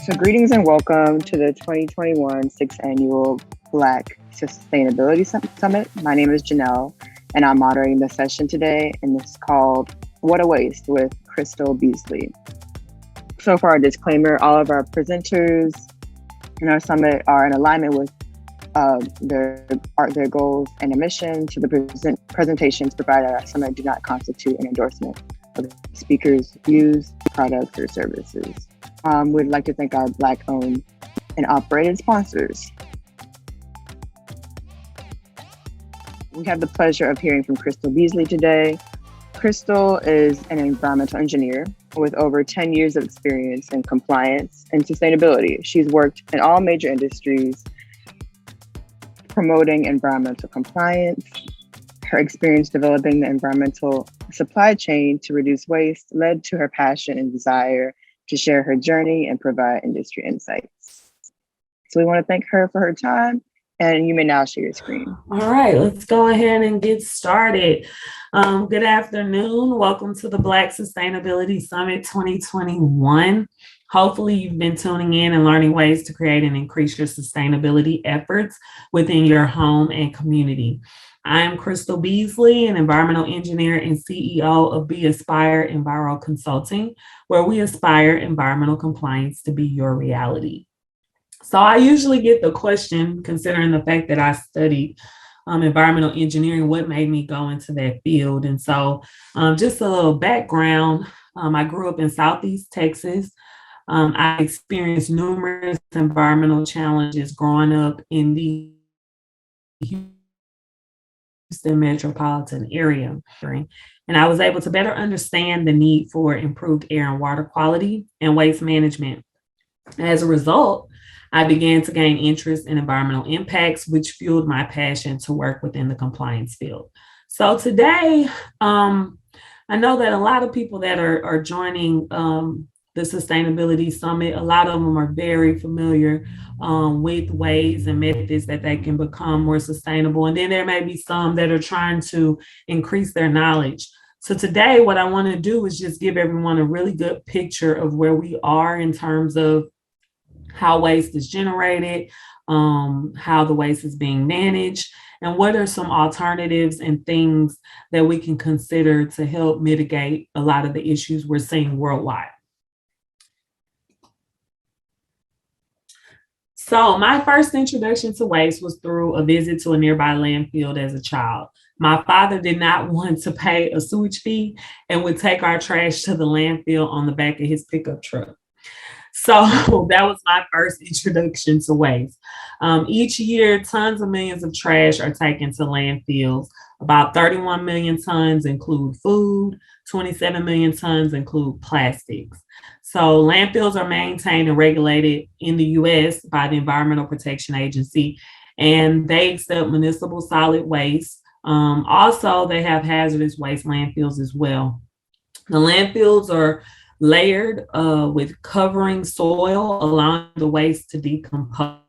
So greetings and welcome to the 2021 6th Annual Black Sustainability Summit. My name is Janelle, and I'm moderating the session today, and it's called What a Waste with Chrystal Beasley. So for our disclaimer, all of our presenters in our summit are in alignment with their goals and a mission. So the presentations provided at our summit do not constitute an endorsement of the speakers' views, products, or services. We'd like to thank our Black-owned and operated sponsors. We have the pleasure of hearing from Chrystal Beasley today. Chrystal is an environmental engineer with over 10 years of experience in compliance and sustainability. She's worked in all major industries promoting environmental compliance. Her experience developing the environmental supply chain to reduce waste led to her passion and desire to share her journey and provide industry insights. So we want to thank her for her time, and you may now share your screen. All right, let's go ahead and get started. Good afternoon. Welcome to the Black Sustainability Summit 2021. Hopefully you've been tuning in and learning ways to create and increase your sustainability efforts within your home and community. I am Chrystal Beasley, an environmental engineer and CEO of Be Aspire Enviro Consulting, where we aspire environmental compliance to be your reality. So I usually get the question, considering the fact that I studied environmental engineering, what made me go into that field? And so just a little background, I grew up in Southeast Texas. I experienced numerous environmental challenges growing up in the Houston metropolitan area. And I was able to better understand the need for improved air and water quality and waste management. As a result, I began to gain interest in environmental impacts, which fueled my passion to work within the compliance field. So today, I know that a lot of people that are joining the Sustainability Summit, a lot of them are very familiar with ways and methods that they can become more sustainable. And then there may be some that are trying to increase their knowledge. So today, what I want to do is just give everyone a really good picture of where we are in terms of how waste is generated, how the waste is being managed, and what are some alternatives and things that we can consider to help mitigate a lot of the issues we're seeing worldwide. So my first introduction to waste was through a visit to a nearby landfill as a child. My father did not want to pay a sewage fee and would take our trash to the landfill on the back of his pickup truck. So that was my first introduction to waste. Each year, tons of millions of trash are taken to landfills. About 31 million tons include food, 27 million tons include plastics. So landfills are maintained and regulated in the US by the Environmental Protection Agency, and they accept municipal solid waste. Also, they have hazardous waste landfills as well. The landfills are layered with covering soil, allowing the waste to decompose.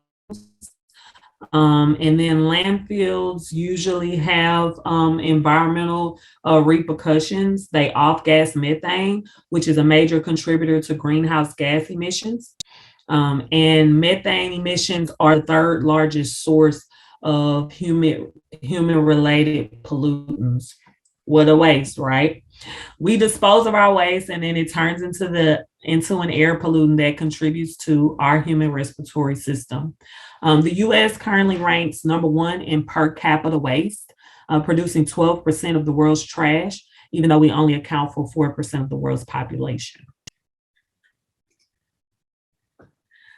And then landfills usually have environmental repercussions. They off-gas methane, which is a major contributor to greenhouse gas emissions. And methane emissions are the third largest source of human-related pollutants. What a waste, right? We dispose of our waste and then it turns into an air pollutant that contributes to our human respiratory system. The US currently ranks number one in per capita waste, producing 12% of the world's trash, even though we only account for 4% of the world's population.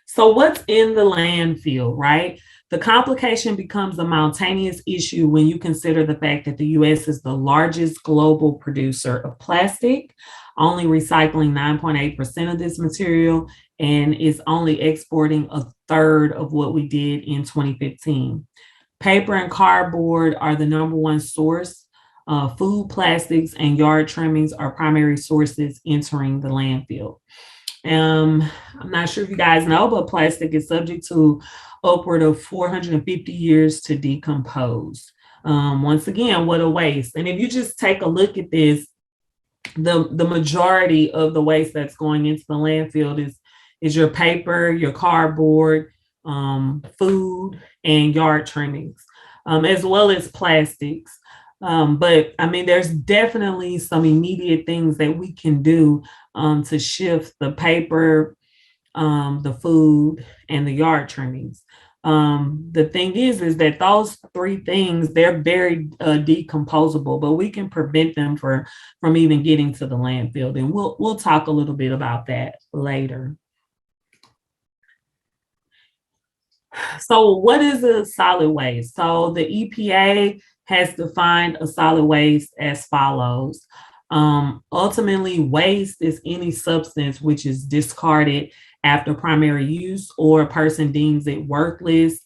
So what's in the landfill, right? The complication becomes a mountainous issue when you consider the fact that the US is the largest global producer of plastic, only recycling 9.8% of this material, and is only exporting a third of what we did in 2015. Paper and cardboard are the number one source. Food, plastics, and yard trimmings are primary sources entering the landfill. I'm not sure if you guys know, but plastic is subject to upward of 450 years to decompose. Once again, what a waste. And if you just take a look at this, the majority of the waste that's going into the landfill is your paper, your cardboard, food, and yard trimmings, as well as plastics. But I mean, there's definitely some immediate things that we can do to shift the paper, the food, and the yard trimmings. The thing is that those three things, they're very decomposable, but we can prevent them from even getting to the landfill. And we'll talk a little bit about that later. So what is a solid waste? So the EPA has defined a solid waste as follows. Ultimately, waste is any substance which is discarded after primary use, or a person deems it worthless,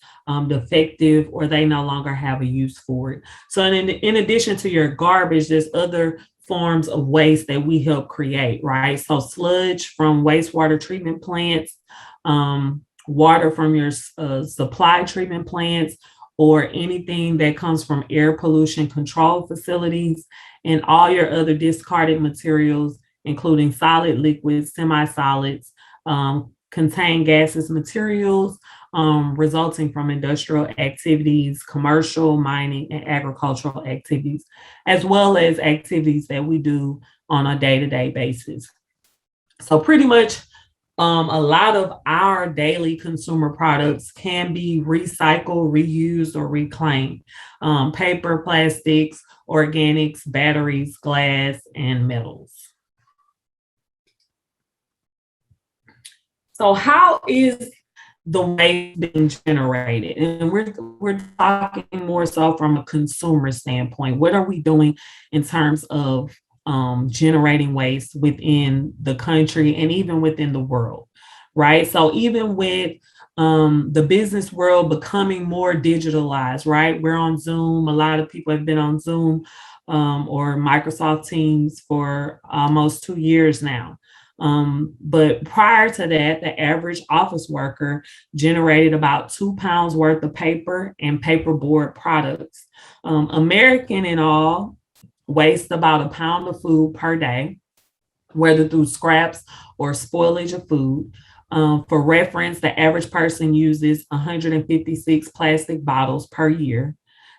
defective, or they no longer have a use for it. So in addition to your garbage, there's other forms of waste that we help create, right? So sludge from wastewater treatment plants, water from your supply treatment plants, or anything that comes from air pollution control facilities, and all your other discarded materials, including solid, liquids, semi-solids, contain gases, materials resulting from industrial activities, commercial, mining, and agricultural activities, as well as activities that we do on a day-to-day basis. So pretty much a lot of our daily consumer products can be recycled, reused, or reclaimed. Paper, plastics, organics, batteries, glass, and metals. So how is the waste being generated? And we're talking more so from a consumer standpoint. What are we doing in terms of generating waste within the country and even within the world, right? So even with the business world becoming more digitalized, right? We're on Zoom. A lot of people have been on Zoom or Microsoft Teams for almost 2 years now. But prior to that, the average office worker generated about 2 pounds worth of paper and paperboard products. American in all waste about a pound of food per day, whether through scraps or spoilage of food. For reference, the average person uses 156 plastic bottles per year.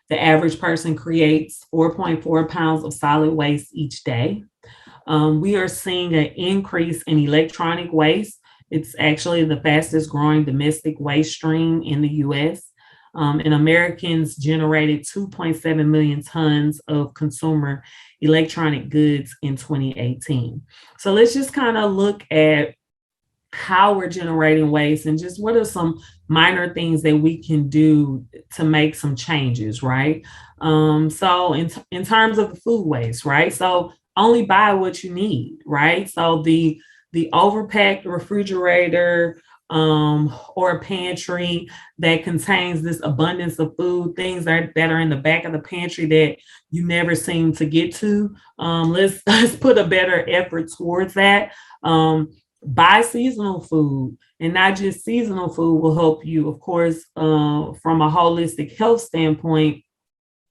The average person creates 4.4 pounds of solid waste each day. We are seeing an increase in electronic waste. It's actually the fastest growing domestic waste stream in the US. And Americans generated 2.7 million tons of consumer electronic goods in 2018. So let's just kind of look at how we're generating waste and just what are some minor things that we can do to make some changes, right? So in terms of the food waste, right? So only buy what you need, right? So the overpacked refrigerator or a pantry that contains this abundance of food, things that are in the back of the pantry that you never seem to get to. Let's put a better effort towards that. Buy seasonal food, and not just seasonal food will help you, of course, from a holistic health standpoint.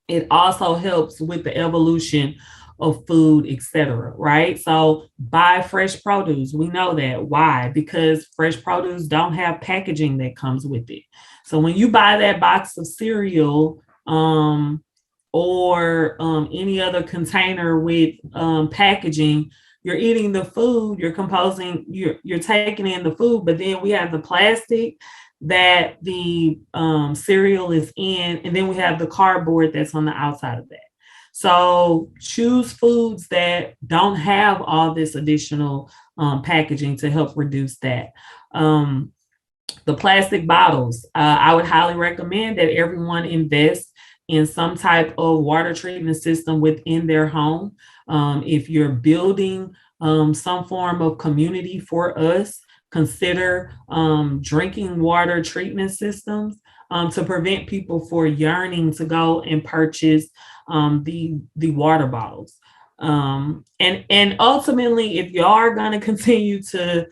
It also helps with the evolution of food, etc. Right? So buy fresh produce. We know that. Why? Because fresh produce don't have packaging that comes with it. So when you buy that box of cereal or any other container with packaging, you're eating the food, you're composing, you're taking in the food, but then we have the plastic that the cereal is in, and then we have the cardboard that's on the outside of that. So choose foods that don't have all this additional packaging to help reduce that. The plastic bottles, I would highly recommend that everyone invest in some type of water treatment system within their home. If you're building some form of community for us, consider drinking water treatment systems to prevent people from yearning to go and purchase the water bottles. And ultimately, if you are going to continue to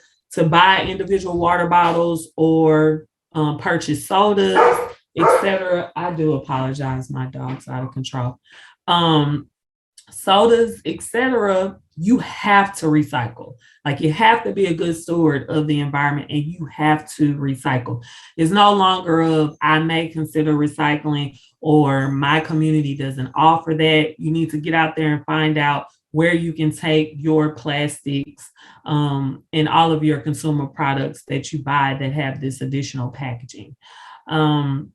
buy individual water bottles or purchase sodas, etc., I do apologize. My dog's out of control. sodas, etc., you have to recycle. Like you have to be a good steward of the environment and you have to recycle. It's no longer of I may consider recycling or my community doesn't offer that. You need to get out there and find out where you can take your plastics and all of your consumer products that you buy that have this additional packaging. Um,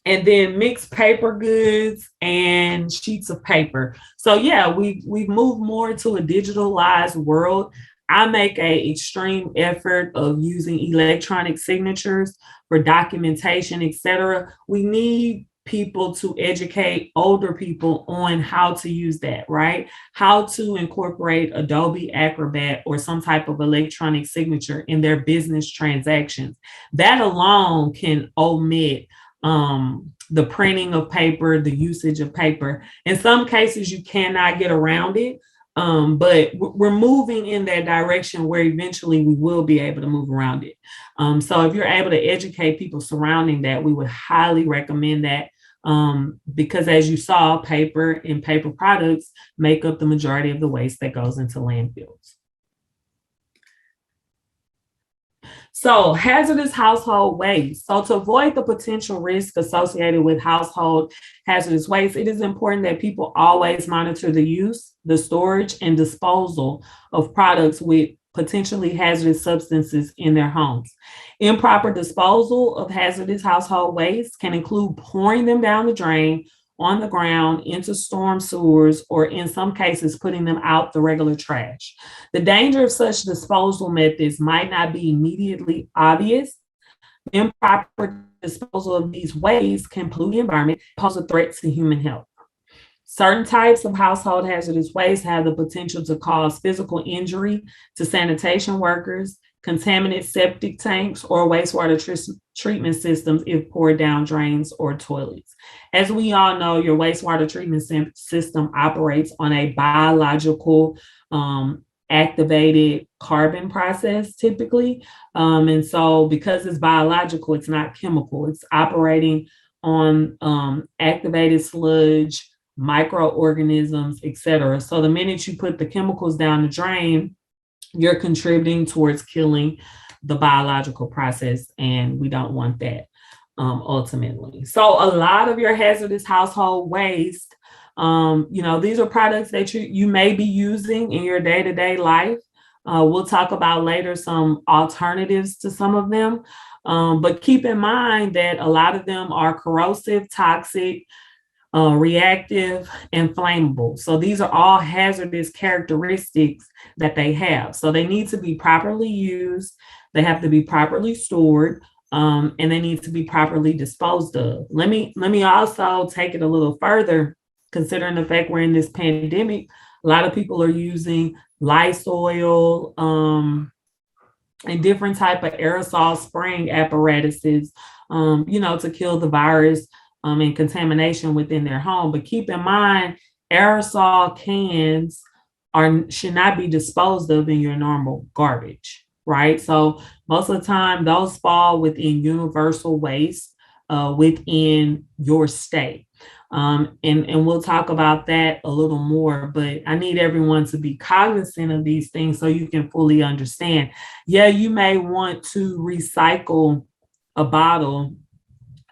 and then mixed paper goods and sheets of paper. So yeah, we've moved more to a digitalized world. I make a extreme effort of using electronic signatures for documentation, etc. We need people to educate older people on how to use that, right? How to incorporate Adobe Acrobat or some type of electronic signature in their business transactions. That alone can omit the printing of paper, the usage of paper. In some cases, you cannot get around it, but we're moving in that direction where eventually we will be able to move around it. So if you're able to educate people surrounding that, we would highly recommend that. Because as you saw, paper and paper products make up the majority of the waste that goes into landfills. So, hazardous household waste. So, to avoid the potential risk associated with household hazardous waste, it is important that people always monitor the use, the storage, and disposal of products with potentially hazardous substances in their homes. Improper disposal of hazardous household waste can include pouring them down the drain, on the ground, into storm sewers, or in some cases, putting them out the regular trash. The danger of such disposal methods might not be immediately obvious. Improper disposal of these wastes can pollute the environment, pose a threat to human health. Certain types of household hazardous waste have the potential to cause physical injury to sanitation workers, contaminate septic tanks, or wastewater treatment systems if poured down drains or toilets. As we all know, your wastewater treatment system operates on a biological activated carbon process typically. And so because it's biological, it's not chemical, it's operating on activated sludge, microorganisms, etc. So the minute you put the chemicals down the drain, you're contributing towards killing the biological process, and we don't want that ultimately. So a lot of your hazardous household waste, these are products that you may be using in your day-to-day life. We'll talk about later some alternatives to some of them. But keep in mind that a lot of them are corrosive, toxic, reactive, and flammable. So these are all hazardous characteristics that they have. So they need to be properly used. They have to be properly stored, and they need to be properly disposed of. Let me also take it a little further, considering the fact we're in this pandemic. A lot of people are using Lysol and different type of aerosol spraying apparatuses, to kill the virus and contamination within their home. But keep in mind, aerosol cans should not be disposed of in your normal garbage, right? So most of the time, those fall within universal waste within your state. And we'll talk about that a little more, but I need everyone to be cognizant of these things so you can fully understand. Yeah, you may want to recycle a bottle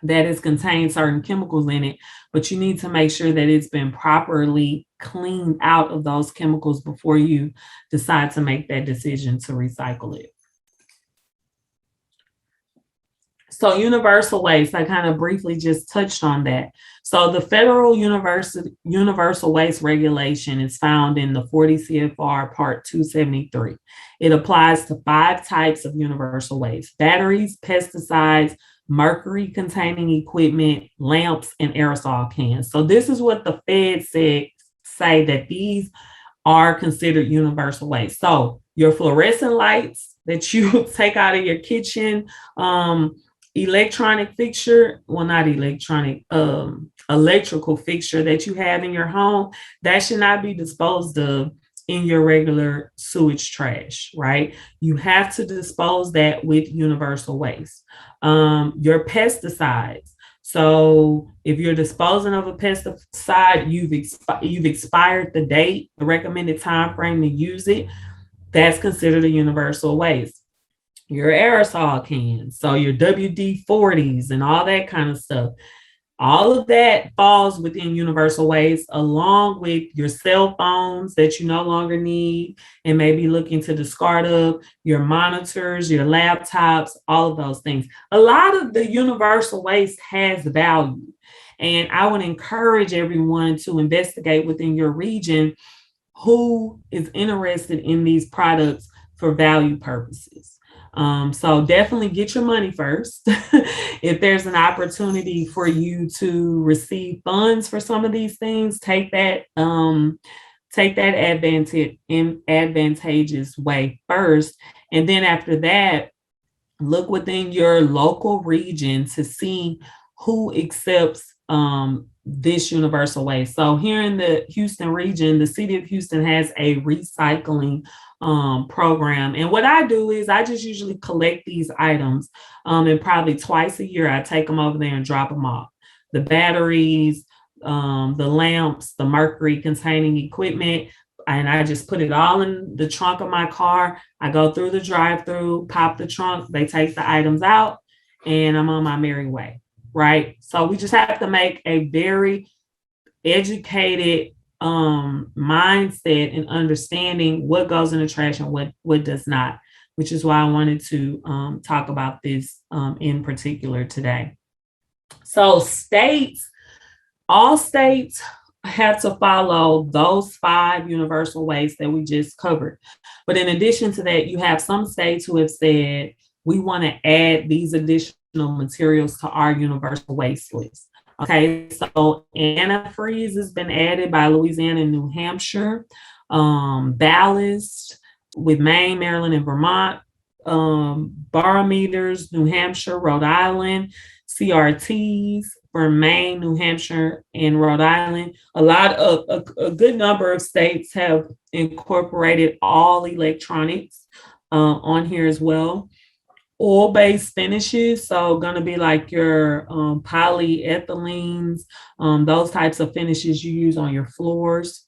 that has contained certain chemicals in it, but you need to make sure that it's been properly cleaned out of those chemicals before you decide to make that decision to recycle it. So universal waste, I kind of briefly just touched on that. So the federal universal waste regulation is found in the 40 CFR Part 273. It applies to 5 types of universal waste: batteries, pesticides, mercury containing equipment, lamps, and aerosol cans. So this is what the feds say that these are considered universal waste. So your fluorescent lights that you take out of your kitchen, electronic fixture, well, not electronic, electrical fixture that you have in your home, that should not be disposed of in your regular sewage trash, right? You have to dispose that with universal waste. Your pesticides. So if you're disposing of a pesticide, you've expired the date, the recommended time frame to use it. That's considered a universal waste. Your aerosol cans, so your WD-40s and all that kind of stuff. All of that falls within universal waste, along with your cell phones that you no longer need and maybe looking to discard of, your monitors, your laptops, all of those things. A lot of the universal waste has value. And I would encourage everyone to investigate within your region who is interested in these products for value purposes. So definitely get your money first. If there's an opportunity for you to receive funds for some of these things, take that advantageous way first. And then after that, look within your local region to see who accepts this universal waste. So here in the Houston region, the city of Houston has a recycling program. And what I do is I just usually collect these items, and probably twice a year, I take them over there and drop them off. The batteries, the lamps, the mercury containing equipment, and I just put it all in the trunk of my car. I go through the drive-through, pop the trunk, they take the items out, and I'm on my merry way, right? So we just have to make a very educated mindset and understanding what goes in the trash and what does not, which is why I wanted to talk about this in particular today. So all states have to follow those 5 universal wastes that we just covered. But in addition to that, you have some states who have said, we want to add these additional materials to our universal waste list. Okay, so antifreeze has been added by Louisiana and New Hampshire, ballast with Maine, Maryland, and Vermont, barometers, New Hampshire, Rhode Island, CRTs for Maine, New Hampshire, and Rhode Island. A good number of states have incorporated all electronics on here as well. Oil-based finishes, so going to be like your polyethylenes, those types of finishes you use on your floors.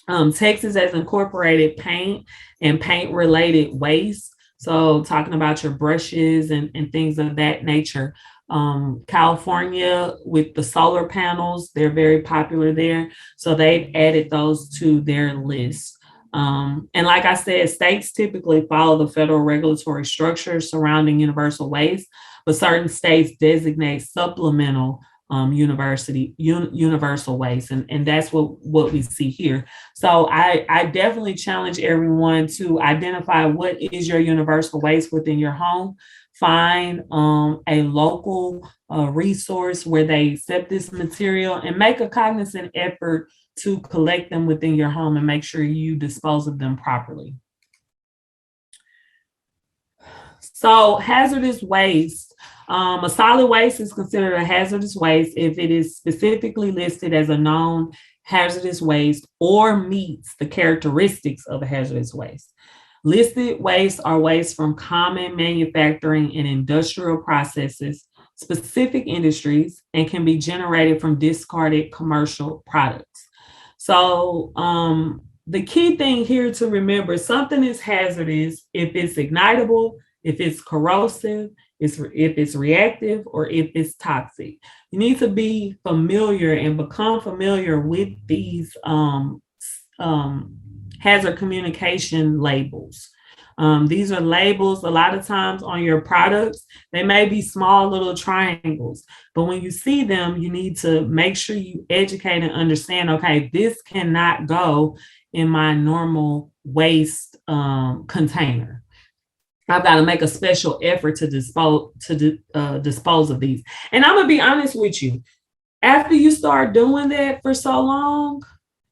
Texas has incorporated paint and paint-related waste, so talking about your brushes and things of that nature. California with the solar panels, they're very popular there, so they've added those to their list. And like I said, states typically follow the federal regulatory structure surrounding universal waste, but certain states designate supplemental universal waste. And that's what we see here. So I definitely challenge everyone to identify what is your universal waste within your home. Find a local resource where they accept this material and make a cognizant effort to collect them within your home and make sure you dispose of them properly. So hazardous waste. A solid waste is considered a hazardous waste if it is specifically listed as a known hazardous waste or meets the characteristics of a hazardous waste. Listed wastes are waste from common manufacturing and industrial processes, specific industries, and can be generated from discarded commercial products. So the key thing here to remember, something is hazardous if it's ignitable, if it's corrosive, if it's reactive, or if it's toxic. You need to be familiar and become familiar with these hazard communication labels. These are labels a lot of times on your products. They may be small little triangles, but when you see them, you need to make sure you educate and understand, okay, this cannot go in my normal waste container. I've got to make a special effort to dispose of these. And I'm going to be honest with you. After you start doing that for so long,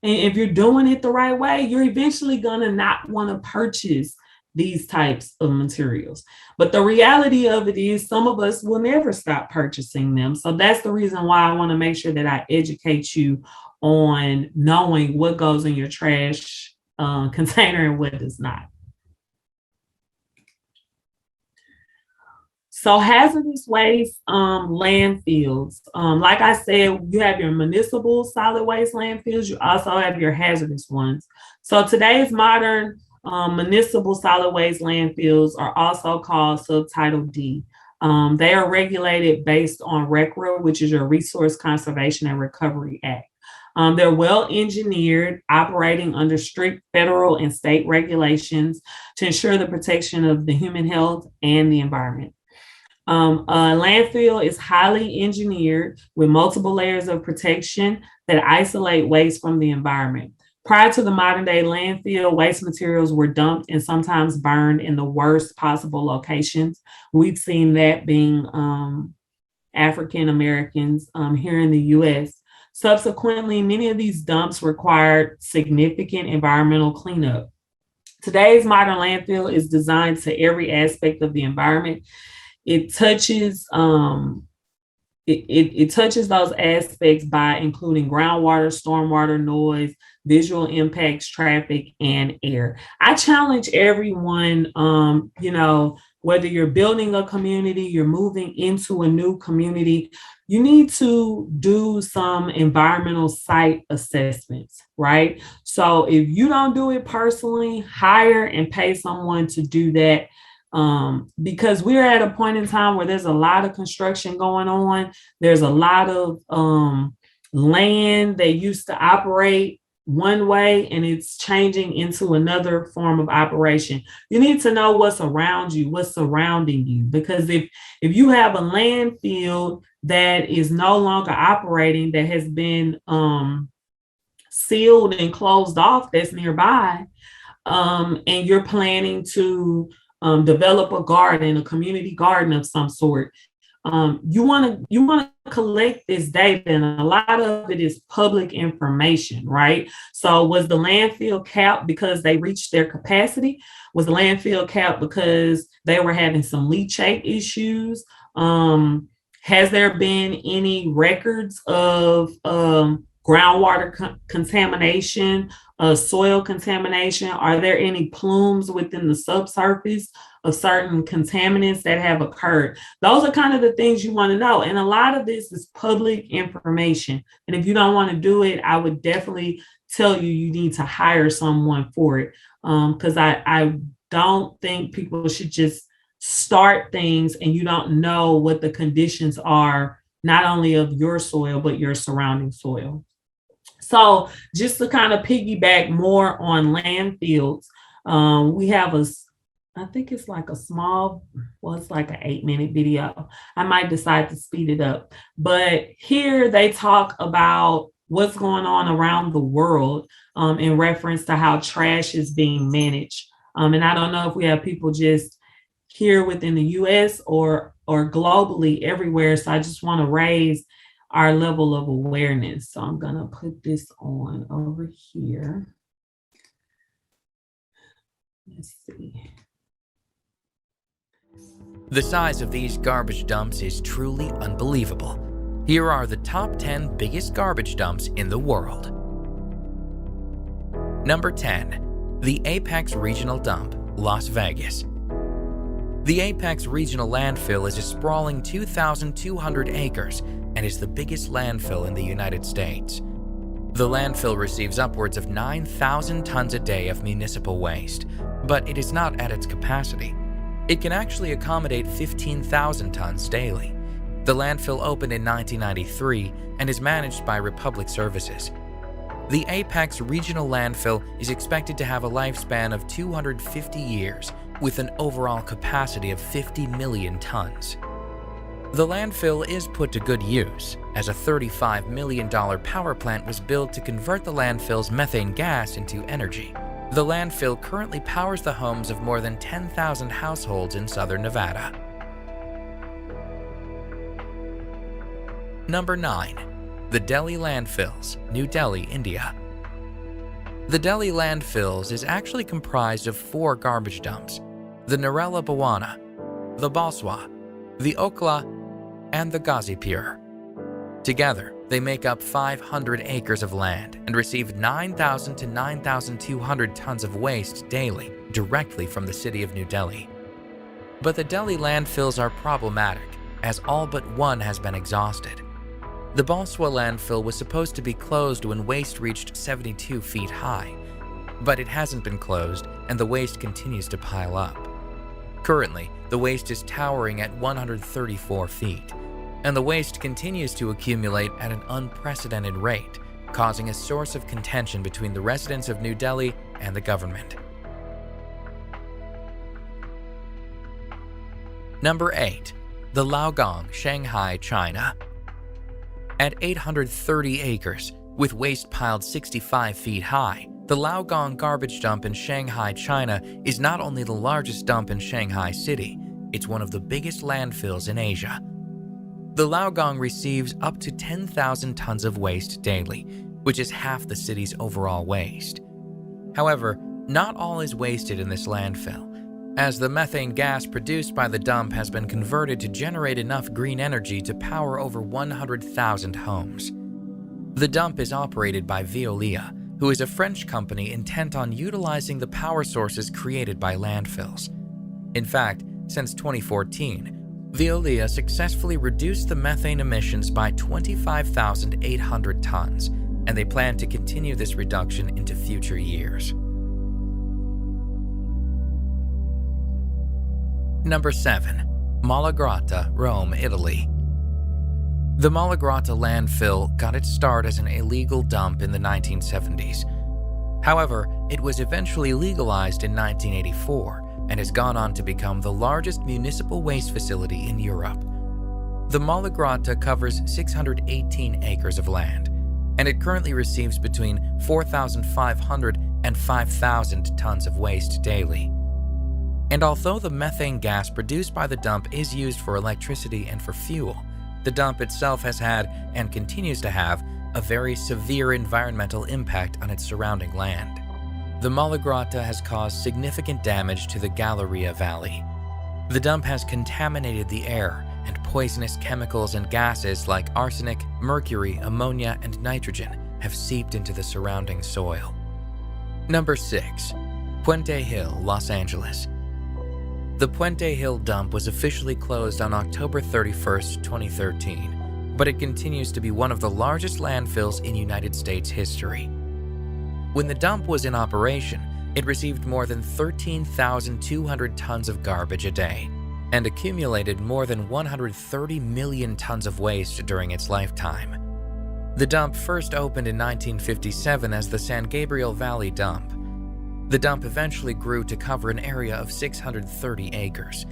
and if you're doing it the right way, you're eventually going to not want to purchase these types of materials. But the reality of it is some of us will never stop purchasing them. So that's the reason why I want to make sure that I educate you on knowing what goes in your trash container and what does not. So hazardous waste landfills, like I said, you have your municipal solid waste landfills. You also have your hazardous ones. So today's modern municipal solid waste landfills are also called Subtitle D. They are regulated based on RCRA, which is your Resource Conservation and Recovery Act. They're well engineered, operating under strict federal and state regulations to ensure the protection of the human health and the environment. A landfill is highly engineered with multiple layers of protection that isolate waste from the environment. Prior to the modern day landfill, waste materials were dumped and sometimes burned in the worst possible locations. We've seen that being African Americans here in the US. Subsequently, many of these dumps required significant environmental cleanup. Today's modern landfill is designed to every aspect of the environment. It touches it touches those aspects by including groundwater, stormwater, noise, visual impacts, traffic, and air. I challenge everyone, whether you're building a community, you're moving into a new community, you need to do some environmental site assessments, right? So if you don't do it personally, hire and pay someone to do that. Because we're at a point in time where there's a lot of construction going on. There's a lot of land that used to operate one way and it's changing into another form of operation. You need to know what's around you, what's surrounding you, because if you have a landfill that is no longer operating, that has been sealed and closed off, that's nearby, and you're planning to develop a garden, a community garden of some sort, you want to collect this data, and a lot of it is public information, right? So was the landfill capped because they reached their capacity? Was the landfill capped because they were having some leachate issues? Has there been any records of groundwater contamination, soil contamination? Are there any plumes within the subsurface of certain contaminants that have occurred? Those are kind of the things you want to know. And a lot of this is public information. And if you don't want to do it, I would definitely tell you need to hire someone for it. Because I don't think people should just start things and you don't know what the conditions are, not only of your soil, but your surrounding soil. So just to kind of piggyback more on landfills, we have I think it's like it's like an 8-minute video. I might decide to speed it up. But here they talk about what's going on around the world in reference to how trash is being managed. And I don't know if we have people just here within the US or globally everywhere. So I just want to raise our level of awareness. So I'm going to put this on over here. Let's see. The size of these garbage dumps is truly unbelievable. Here are the top 10 biggest garbage dumps in the world. Number 10. The Apex Regional Dump, Las Vegas. The Apex Regional Landfill is a sprawling 2,200 acres and is the biggest landfill in the United States. The landfill receives upwards of 9,000 tons a day of municipal waste, but it is not at its capacity. It can actually accommodate 15,000 tons daily. The landfill opened in 1993 and is managed by Republic Services. The Apex Regional Landfill is expected to have a lifespan of 250 years with an overall capacity of 50 million tons. The landfill is put to good use, as a $35 million power plant was built to convert the landfill's methane gas into energy. The landfill currently powers the homes of more than 10,000 households in southern Nevada. Number 9. The Delhi Landfills, New Delhi, India. The Delhi Landfills is actually comprised of 4 garbage dumps: the Narela Bhawana, the Balswa, the Okla, and the Ghazipur. Together, they make up 500 acres of land and receive 9,000 to 9,200 tons of waste daily directly from the city of New Delhi. But the Delhi landfills are problematic, as all but one has been exhausted. The Balswa landfill was supposed to be closed when waste reached 72 feet high, but it hasn't been closed and the waste continues to pile up. Currently, the waste is towering at 134 feet, and the waste continues to accumulate at an unprecedented rate, causing a source of contention between the residents of New Delhi and the government. Number 8. The Laogong, Shanghai, China. At 830 acres, with waste piled 65 feet high, the Laogong garbage dump in Shanghai, China is not only the largest dump in Shanghai City, it's one of the biggest landfills in Asia. The Laogong receives up to 10,000 tons of waste daily, which is half the city's overall waste. However, not all is wasted in this landfill, as the methane gas produced by the dump has been converted to generate enough green energy to power over 100,000 homes. The dump is operated by Veolia, who is a French company intent on utilizing the power sources created by landfills. In fact, since 2014, Veolia successfully reduced the methane emissions by 25,800 tons, and they plan to continue this reduction into future years. Number 7. Malagrata, Rome, Italy. The Malagrata landfill got its start as an illegal dump in the 1970s. However, it was eventually legalized in 1984 and has gone on to become the largest municipal waste facility in Europe. The Malagrata covers 618 acres of land, and it currently receives between 4,500 and 5,000 tons of waste daily. And although the methane gas produced by the dump is used for electricity and for fuel, the dump itself has had, and continues to have, a very severe environmental impact on its surrounding land. The Malagrata has caused significant damage to the Galleria Valley. The dump has contaminated the air, and poisonous chemicals and gases like arsenic, mercury, ammonia, and nitrogen have seeped into the surrounding soil. Number 6. Puente Hill, Los Angeles. The Puente Hill dump was officially closed on October 31, 2013, but it continues to be one of the largest landfills in United States history. When the dump was in operation, it received more than 13,200 tons of garbage a day and accumulated more than 130 million tons of waste during its lifetime. The dump first opened in 1957 as the San Gabriel Valley Dump. The dump eventually grew to cover an area of 630 acres.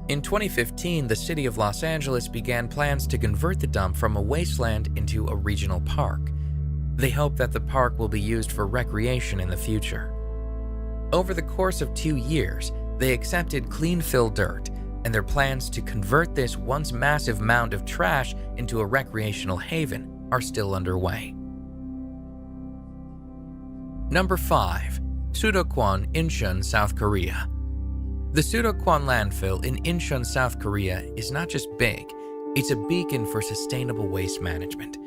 In 2015, the city of Los Angeles began plans to convert the dump from a wasteland into a regional park. They hope that the park will be used for recreation in the future. Over the course of 2 years, they accepted clean fill dirt, and their plans to convert this once massive mound of trash into a recreational haven are still underway. Number 5. Sudeokwan, Incheon, South Korea. The Sudeokwan landfill in Incheon, South Korea is not just big, it's a beacon for sustainable waste management.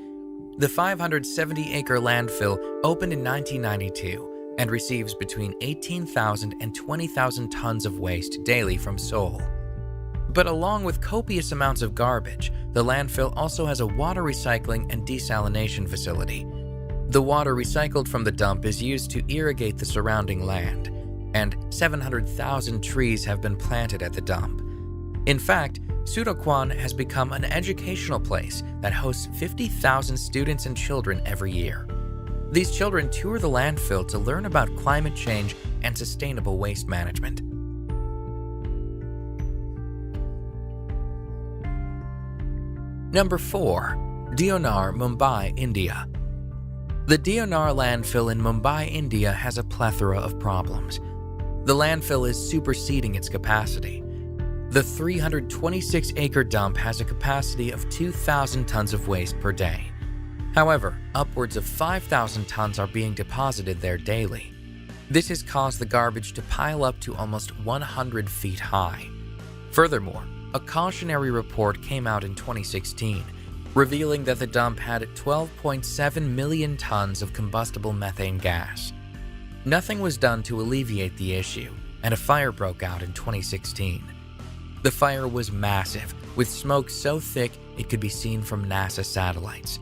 The 570-acre landfill opened in 1992 and receives between 18,000 and 20,000 tons of waste daily from Seoul. But along with copious amounts of garbage, the landfill also has a water recycling and desalination facility. The water recycled from the dump is used to irrigate the surrounding land, and 700,000 trees have been planted at the dump. In fact, Sudeokwan has become an educational place that hosts 50,000 students and children every year. These children tour the landfill to learn about climate change and sustainable waste management. Number 4. Dimir, Mumbai, India. The Dimir landfill in Mumbai, India has a plethora of problems. The landfill is superseding its capacity. The 326-acre dump has a capacity of 2,000 tons of waste per day. However, upwards of 5,000 tons are being deposited there daily. This has caused the garbage to pile up to almost 100 feet high. Furthermore, a cautionary report came out in 2016, revealing that the dump had 12.7 million tons of combustible methane gas. Nothing was done to alleviate the issue, and a fire broke out in 2016. The fire was massive, with smoke so thick it could be seen from NASA satellites.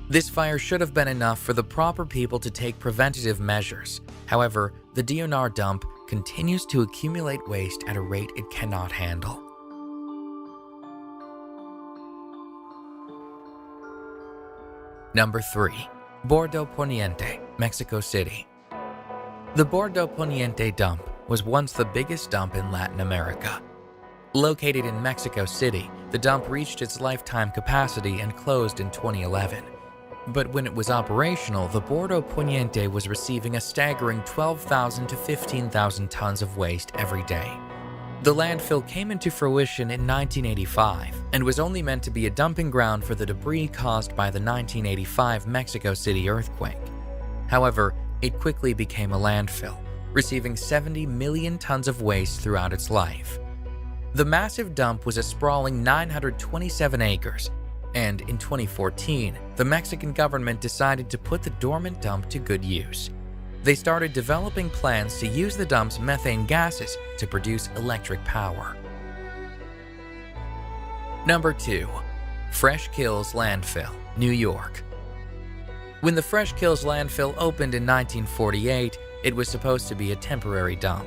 This fire should have been enough for the proper people to take preventative measures. However, the Dimir dump continues to accumulate waste at a rate it cannot handle. Number 3. Bordeaux Poniente, Mexico City. The Bordeaux Poniente dump was once the biggest dump in Latin America. Located in Mexico City, the dump reached its lifetime capacity and closed in 2011. But when it was operational, the Bordeaux Poniente was receiving a staggering 12,000 to 15,000 tons of waste every day. The landfill came into fruition in 1985 and was only meant to be a dumping ground for the debris caused by the 1985 Mexico City earthquake. However, it quickly became a landfill, receiving 70 million tons of waste throughout its life. The massive dump was a sprawling 927 acres, and in 2014, the Mexican government decided to put the dormant dump to good use. They started developing plans to use the dump's methane gases to produce electric power. Number 2. Fresh Kills Landfill, New York. When the Fresh Kills Landfill opened in 1948, it was supposed to be a temporary dump.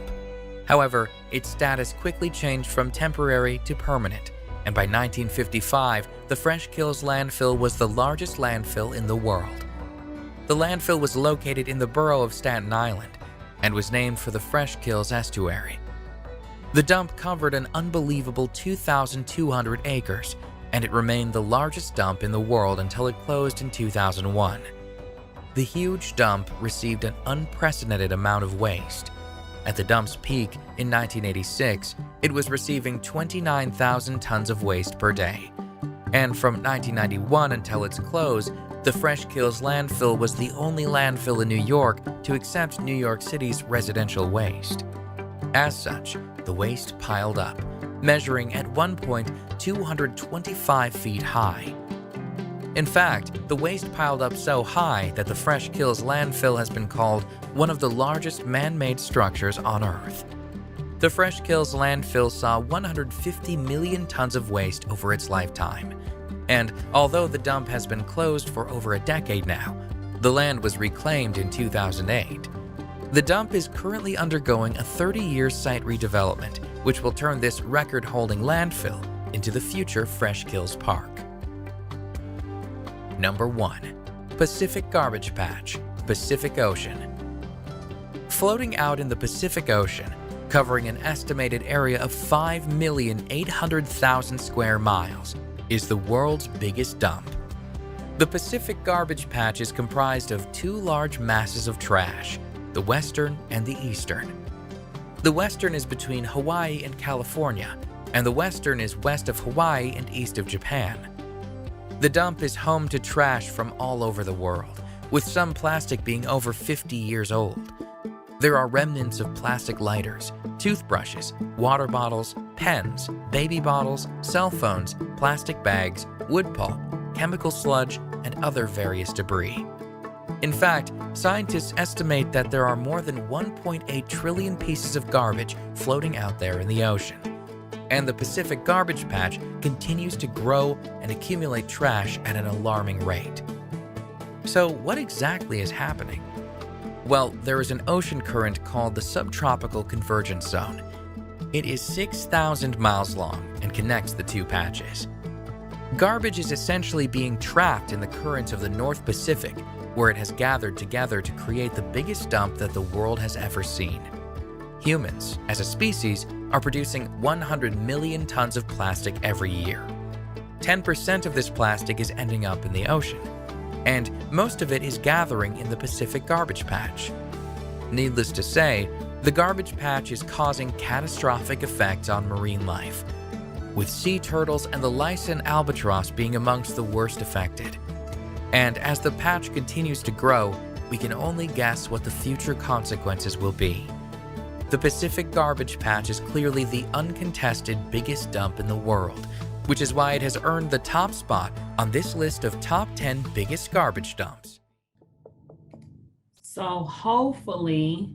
However, its status quickly changed from temporary to permanent, and by 1955, the Fresh Kills Landfill was the largest landfill in the world. The landfill was located in the borough of Staten Island and was named for the Fresh Kills estuary. The dump covered an unbelievable 2,200 acres, and it remained the largest dump in the world until it closed in 2001. The huge dump received an unprecedented amount of waste. At the dump's peak in 1986, it was receiving 29,000 tons of waste per day. And from 1991 until its close, the Fresh Kills landfill was the only landfill in New York to accept New York City's residential waste. As such, the waste piled up, measuring at one point 225 feet high. In fact, the waste piled up so high that the Fresh Kills landfill has been called one of the largest man-made structures on Earth. The Fresh Kills landfill saw 150 million tons of waste over its lifetime. And although the dump has been closed for over a decade now, the land was reclaimed in 2008. The dump is currently undergoing a 30-year site redevelopment, which will turn this record-holding landfill into the future Fresh Kills Park. Number 1. Pacific Garbage Patch, Pacific Ocean. Floating out in the Pacific Ocean, covering an estimated area of 5,800,000 square miles, is the world's biggest dump. The Pacific Garbage Patch is comprised of two large masses of trash, the western and the eastern. The western is between Hawaii and California, and the western is west of Hawaii and east of Japan. The dump is home to trash from all over the world, with some plastic being over 50 years old. There are remnants of plastic lighters, toothbrushes, water bottles, pens, baby bottles, cell phones, plastic bags, wood pulp, chemical sludge, and other various debris. In fact, scientists estimate that there are more than 1.8 trillion pieces of garbage floating out there in the ocean. And the Pacific Garbage Patch continues to grow and accumulate trash at an alarming rate. So what exactly is happening? Well, there is an ocean current called the Subtropical Convergence Zone. It is 6,000 miles long and connects the two patches. Garbage is essentially being trapped in the currents of the North Pacific, where it has gathered together to create the biggest dump that the world has ever seen. Humans, as a species, are producing 100 million tons of plastic every year. 10% of this plastic is ending up in the ocean, and most of it is gathering in the Pacific Garbage Patch. Needless to say, the garbage patch is causing catastrophic effects on marine life, with sea turtles and the Lycaon albatross being amongst the worst affected. And as the patch continues to grow, we can only guess what the future consequences will be. The Pacific Garbage Patch is clearly the uncontested biggest dump in the world, which is why it has earned the top spot on this list of top 10 biggest garbage dumps. So hopefully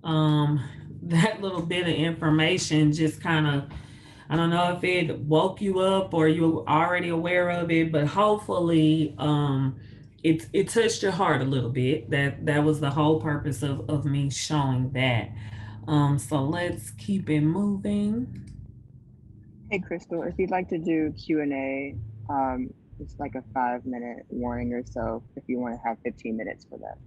that little bit of information just kind of I don't know if it woke you up or you're already aware of it, but hopefully it touched your heart a little bit. That was the whole purpose of me showing that. So let's keep it moving. Hey, Crystal, if you'd like to do Q&A, it's like a 5-minute warning or so if you want to have 15 minutes for that.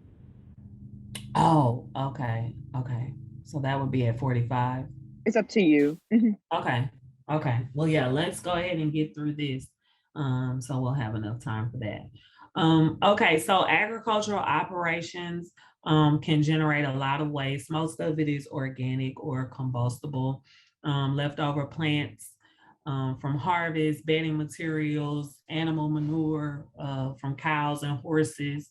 Oh, okay. Okay. So that would be at 45. It's up to you. Mhm. Okay. Okay. Well, yeah, let's go ahead and get through this. So we'll have enough time for that. Okay, so agricultural operations can generate a lot of waste. Most of it is organic or combustible. Leftover plants from harvest, bedding materials, animal manure from cows and horses,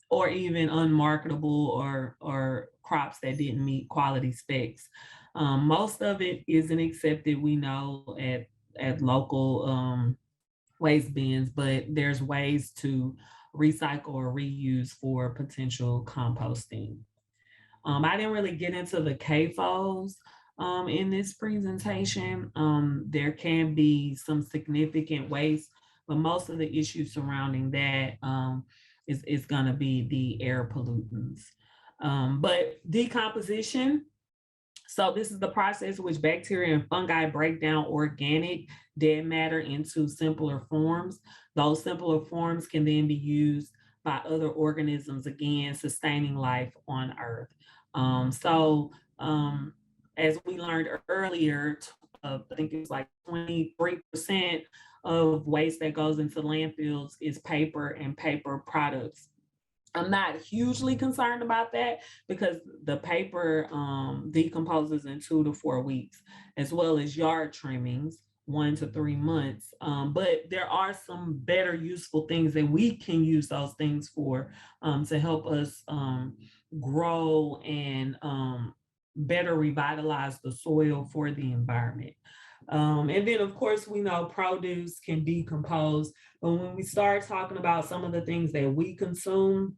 or even unmarketable or crops that didn't meet quality specs. Most of it isn't accepted, we know, at local waste bins, but there's ways to recycle or reuse for potential composting. I didn't really get into the CAFOs in this presentation. There can be some significant waste, but most of the issues surrounding that is going to be the air pollutants. But decomposition, so this is the process in which bacteria and fungi break down organic dead matter into simpler forms. Those simpler forms can then be used by other organisms, again, sustaining life on Earth. So as we learned earlier, I think it was like 23% of waste that goes into landfills is paper and paper products. I'm not hugely concerned about that because the paper decomposes in 2 to 4 weeks, as well as yard trimmings, 1 to 3 months. But there are some better useful things that we can use those things for to help us grow and better revitalize the soil for the environment. And then, of course, we know produce can decompose, but when we start talking about some of the things that we consume,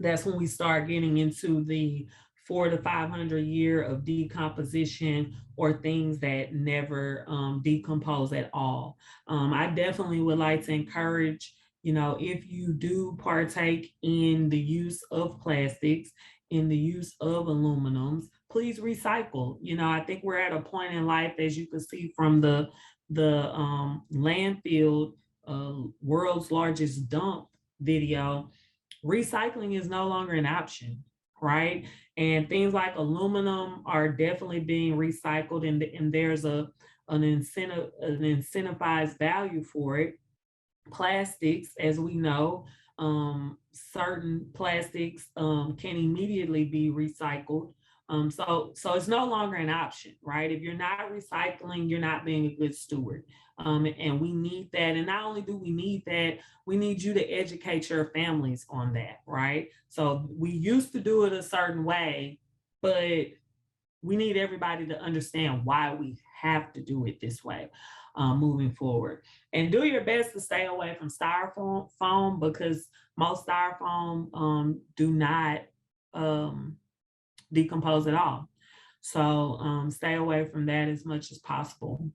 that's when we start getting into the 400 to 500 year of decomposition or things that never decompose at all. I definitely would like to encourage, if you do partake in the use of plastics, in the use of aluminums, please recycle. I think we're at a point in life, as you can see from the landfill, world's largest dump video, recycling is no longer an option, right? And things like aluminum are definitely being recycled, and there's an incentivized value for it. Plastics, as we know, certain plastics can immediately be recycled. So it's no longer an option, right? If you're not recycling, you're not being a good steward. And we need that. And not only do we need that, we need you to educate your families on that, right? So we used to do it a certain way, but we need everybody to understand why we have to do it this way moving forward. And do your best to stay away from styrofoam because most styrofoam do not decompose at all. So stay away from that as much as possible.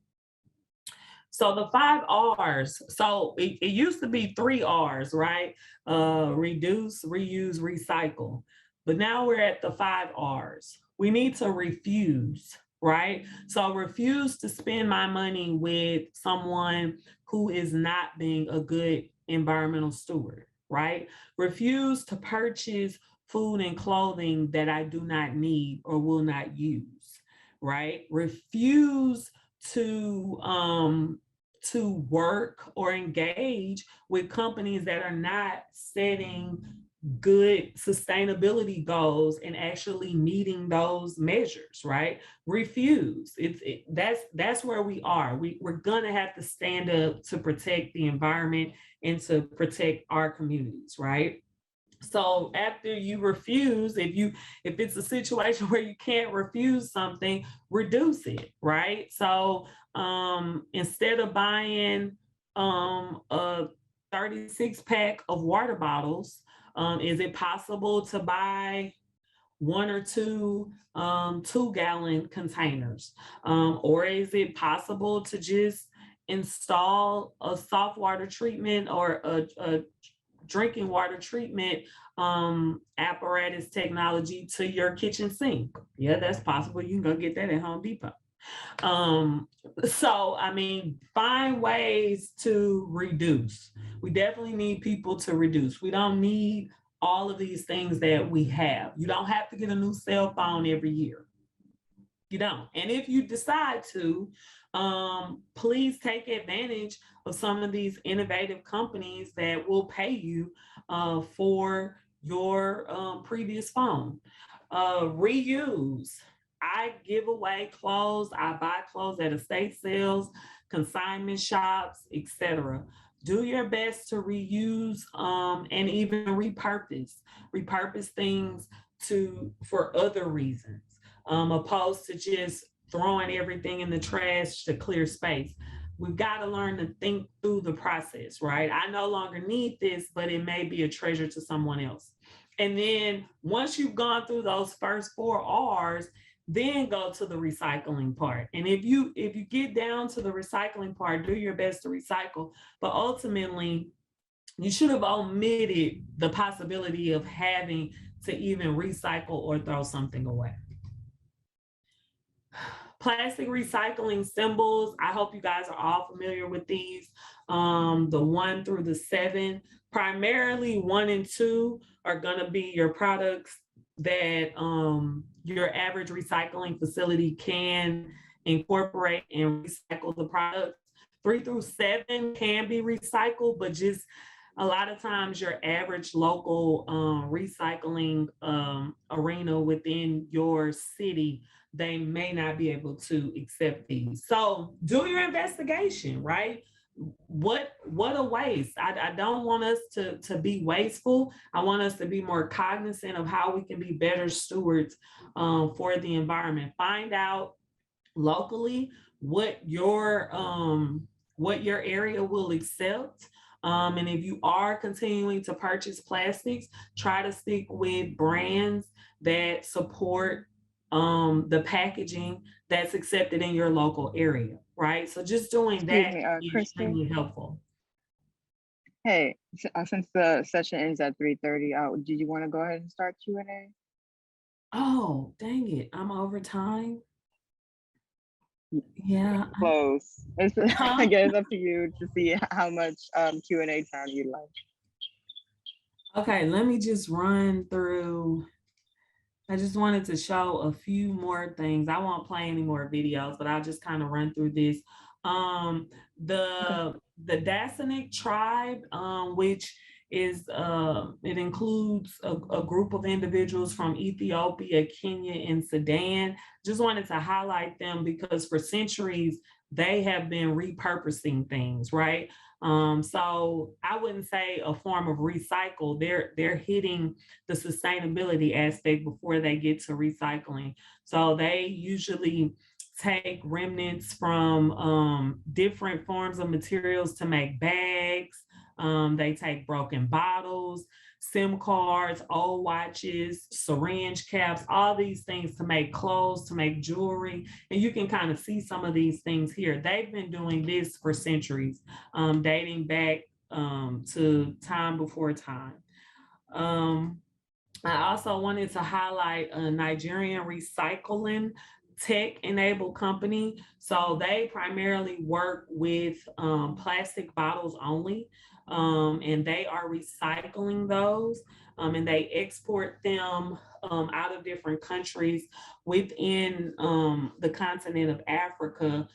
So the 5 R's. So it used to be 3 R's, right? Reduce, reuse, recycle. But now we're at the 5 R's. We need to refuse, right? So refuse to spend my money with someone who is not being a good environmental steward, right? Refuse to purchase food and clothing that I do not need or will not use, right? Refuse to work or engage with companies that are not setting good sustainability goals and actually meeting those measures, right? Refuse. That's where we are. We're gonna have to stand up to protect the environment and to protect our communities, right? So after you refuse, if it's a situation where you can't refuse something, reduce it, right? So instead of buying a 36 pack of water bottles, is it possible to buy one or two 2-gallon containers? Or is it possible to just install a soft water treatment or a drinking water treatment apparatus technology to your kitchen sink? Yeah, that's possible. You can go get that at Home Depot. So, I mean, find ways to reduce. We definitely need people to reduce. We don't need all of these things that we have. You don't have to get a new cell phone every year. You don't. And if you decide to, please take advantage of some of these innovative companies that will pay you for your previous phone. Reuse. I give away clothes. I buy clothes at estate sales, consignment shops, etc. Do your best to reuse and even repurpose things for other reasons, opposed to just throwing everything in the trash to clear space. We've got to learn to think through the process, right? I no longer need this, but it may be a treasure to someone else. And then once you've gone through those first 4 R's, then go to the recycling part. And if you get down to the recycling part, do your best to recycle. But ultimately, you should have omitted the possibility of having to even recycle or throw something away. Plastic recycling symbols. I hope you guys are all familiar with these. The 1 through the 7, primarily 1 and 2 are going to be your products that your average recycling facility can incorporate and recycle the products. 3 through 7 can be recycled, but just a lot of times your average local recycling arena within your city, they may not be able to accept these. So do your investigation, right? What a waste. I don't want us to be wasteful. I want us to be more cognizant of how we can be better stewards for the environment. Find out locally what your area will accept. And if you are continuing to purchase plastics, try to stick with brands that support the packaging that's accepted in your local area, right? So just doing that is Chrystal. extremely helpful. Hey, since the session ends at 3:30, did you want to go ahead and start Q&A? Oh, dang it. I'm over time. Yeah. Close. I guess it's up to you to see how much Q&A time you like. Okay, let me just run through. I just wanted to show a few more things. I won't play any more videos, but I'll just kind of run through this. The Dasanic tribe, which is it includes a group of individuals from Ethiopia, Kenya, and Sudan. Just wanted to highlight them because for centuries they have been repurposing things, right? So I wouldn't say a form of recycle. They're hitting the sustainability aspect before they get to recycling. So they usually take remnants from different forms of materials to make bags. They take broken bottles, SIM cards, old watches, syringe caps, all these things to make clothes, to make jewelry. And you can kind of see some of these things here. They've been doing this for centuries, dating back to time before time. I also wanted to highlight a Nigerian recycling tech-enabled company. So they primarily work with plastic bottles only, and they are recycling those, and they export them out of different countries within the continent of Africa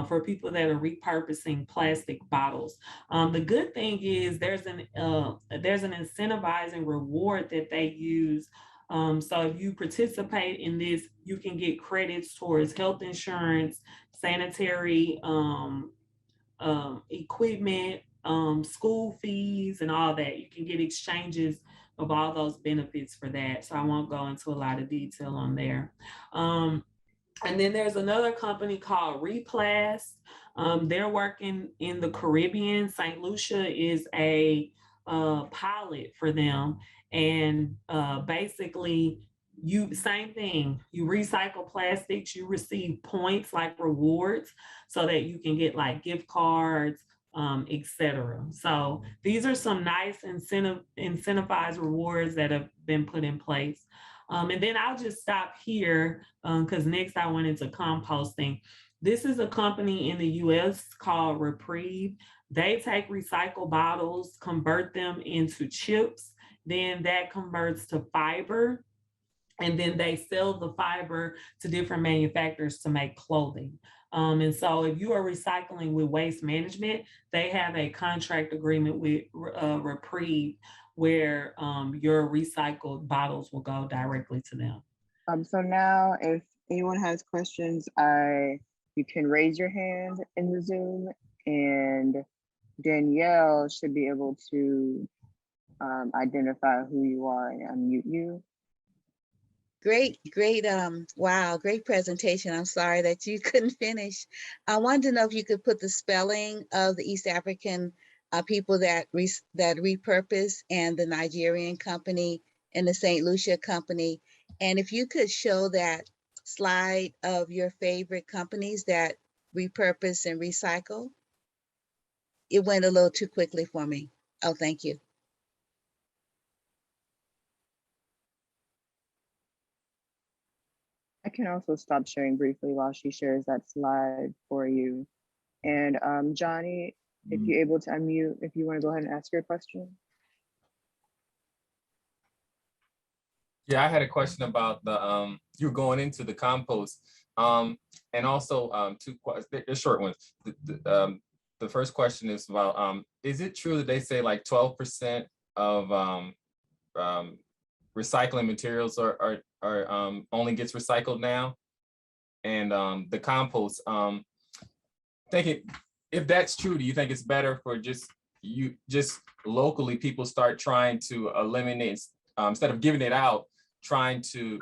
for people that are repurposing plastic bottles. The good thing is there's an incentivizing reward that they use. So if you participate in this, you can get credits towards health insurance, sanitary equipment, school fees, and all that. You can get exchanges of all those benefits for that. So I won't go into a lot of detail on there. And then there's another company called Replast. They're working in the Caribbean. St. Lucia is a pilot for them. And basically, You same thing. You recycle plastics, you receive points like rewards so that you can get like gift cards, etc. So these are some nice incentivized rewards that have been put in place. And then I'll just stop here because next I went into composting. This is a company in the US called Reprieve. They take recycled bottles, convert them into chips, then that converts to fiber, and then they sell the fiber to different manufacturers to make clothing. And so if you are recycling with Waste Management, they have a contract agreement with Reprieve where your recycled bottles will go directly to them. So now if anyone has questions, you can raise your hand in the Zoom, and Danielle should be able to identify who you are and unmute you. Great. Wow, great presentation. I'm sorry that you couldn't finish. I wanted to know if you could put the spelling of the East African people that repurpose, and the Nigerian company and the St. Lucia company. And if you could show that slide of your favorite companies that repurpose and recycle. It went a little too quickly for me. Oh, thank you. I can also stop sharing briefly while she shares that slide for you. And Johnny, if you're able to unmute, if you want to go ahead and ask your question. Yeah, I had a question about the you were going into the compost, and also two questions. They're short ones. The first question is about is it true that they say like 12% of recycling materials are only gets recycled now, and the compost? Thinking if that's true, do you think it's better for just locally people start trying to eliminate instead of giving it out, trying to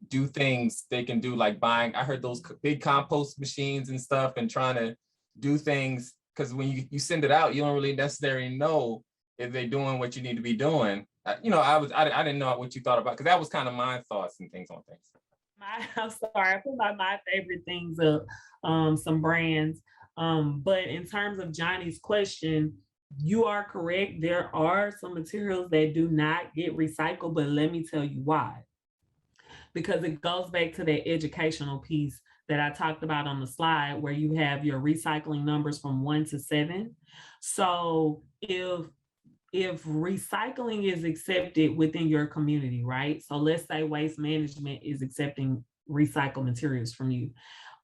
do things they can do, like buying, I heard those big compost machines and stuff, and trying to do things, because when you send it out, you don't really necessarily know if they're doing what you need to be doing. You know, I didn't know what you thought about, because that was kind of my thoughts and things on things. I'm sorry, I put my favorite things up, some brands. But in terms of Johnny's question, you are correct. There are some materials that do not get recycled, but let me tell you why. Because it goes back to that educational piece that I talked about on the slide, where you have your recycling numbers from 1 to 7. So if recycling is accepted within your community, right? So let's say Waste Management is accepting recycled materials from you.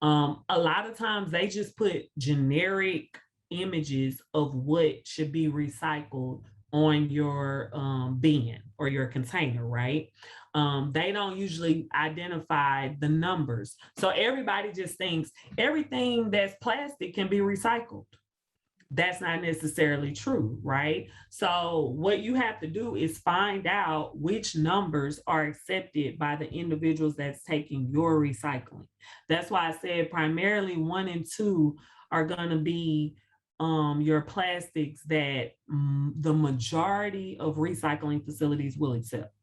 A lot of times they just put generic images of what should be recycled on your bin or your container, right? They don't usually identify the numbers. So everybody just thinks everything that's plastic can be recycled. That's not necessarily true, right? So what you have to do is find out which numbers are accepted by the individuals that's taking your recycling. That's why I said primarily 1 and 2 are going to be your plastics that the majority of recycling facilities will accept.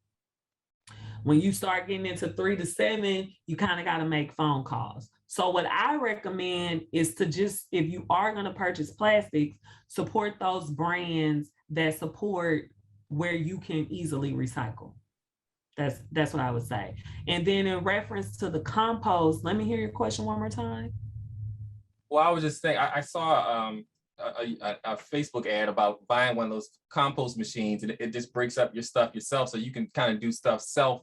When you start getting into 3 to 7, you kind of got to make phone calls. So what I recommend is to just, if you are going to purchase plastics, support those brands that support where you can easily recycle. That's what I would say. And then in reference to the compost, let me hear your question one more time. Well, I was just saying, I saw a Facebook ad about buying one of those compost machines, and it just breaks up your stuff yourself, so you can kind of do stuff stuff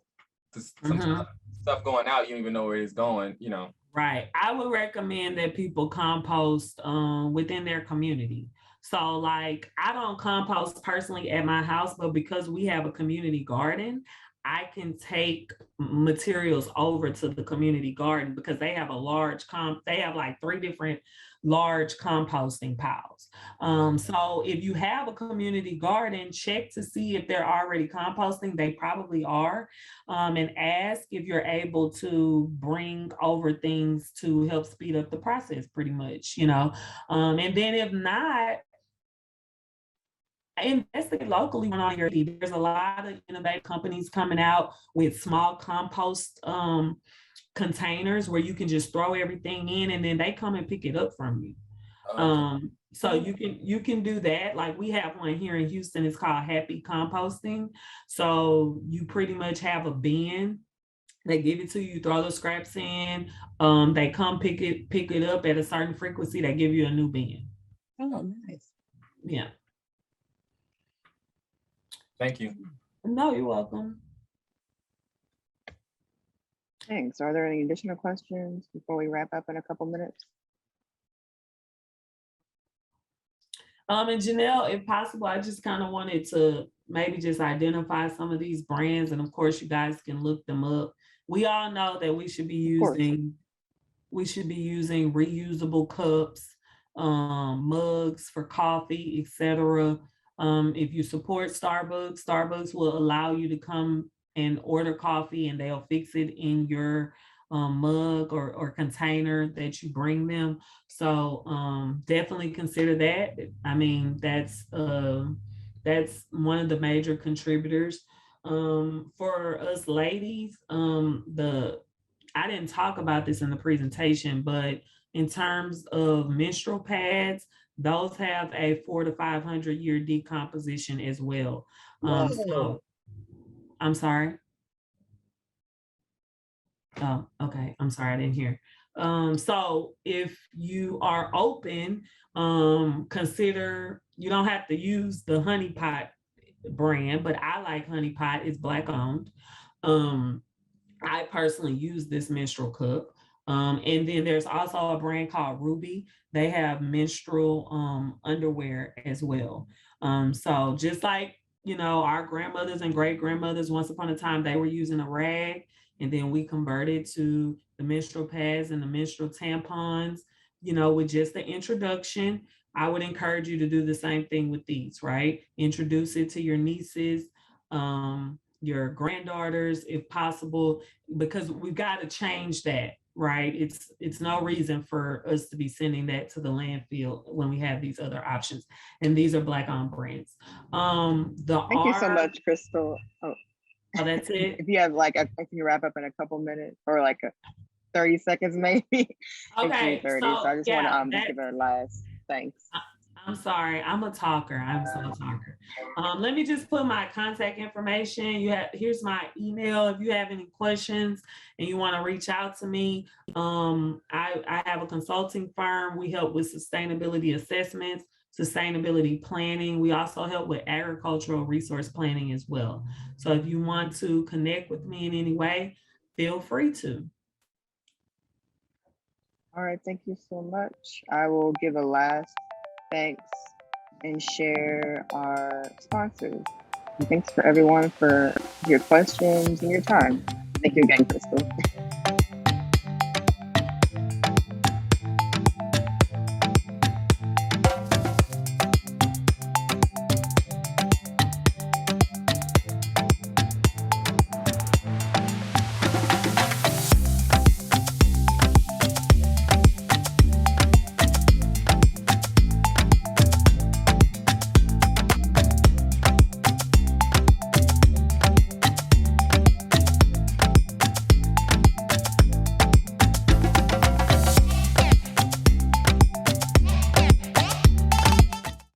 going out, you don't even know where it's going, you know. Right. I would recommend that people compost within their community. So like, I don't compost personally at my house, but because we have a community garden, I can take materials over to the community garden because they have a large they have like 3 different large composting piles. So if you have a community garden, check to see if they're already composting. They probably are. And ask if you're able to bring over things to help speed up the process, pretty much, you know. And then if not, investigate locally on your. There's a lot of innovative companies coming out with small compost containers where you can just throw everything in and then they come and pick it up from you. So you can do that. Like we have one here in Houston, it's called Happy Composting. So you pretty much have a bin. They give it to you, throw the scraps in. They come pick it up at a certain frequency. They give you a new bin. Oh, nice. Yeah. Thank you. No, you're welcome. Thanks. Are there any additional questions before we wrap up in a couple minutes? And Janelle, if possible, I just kind of wanted to maybe just identify some of these brands, and of course, you guys can look them up. We all know that we should be using reusable cups, mugs for coffee, etc. If you support Starbucks, Starbucks will allow you to come and order coffee, and they'll fix it in your mug or container that you bring them. So definitely consider that. I mean, that's one of the major contributors. For us ladies, I didn't talk about this in the presentation, but in terms of menstrual pads, those have a 400 to 500 year decomposition as well. So I'm sorry. Oh, okay. I'm sorry, I didn't hear. So if you are open, consider, you don't have to use the Honey Pot brand, but I like Honey Pot. It's Black owned. I personally use this menstrual cup. And then there's also a brand called Ruby. They have menstrual underwear as well. So just like, our grandmothers and great grandmothers, once upon a time, they were using a rag, and then we converted to the menstrual pads and the menstrual tampons, with just the introduction. I would encourage you to do the same thing with these, right? Introduce it to your nieces, your granddaughters, if possible, because we've got to change that, right? It's no reason for us to be sending that to the landfill when we have these other options. And these are Black-owned brands. Thank you so much, Chrystal. Oh, that's it. If you have if you wrap up in a couple minutes or 30 seconds, maybe. Okay. 30. So I just want to give it a last thanks. I'm sorry. I'm a talker. I'm so a talker. Let me just put my contact information. Here's my email. If you have any questions and you want to reach out to me, I have a consulting firm. We help with sustainability assessments, sustainability planning. We also help with agricultural resource planning as well. So if you want to connect with me in any way, feel free to. All right, thank you so much. I will give a last thanks and share our sponsors. And thanks for everyone for your questions and your time. Thank you again, Chrystal.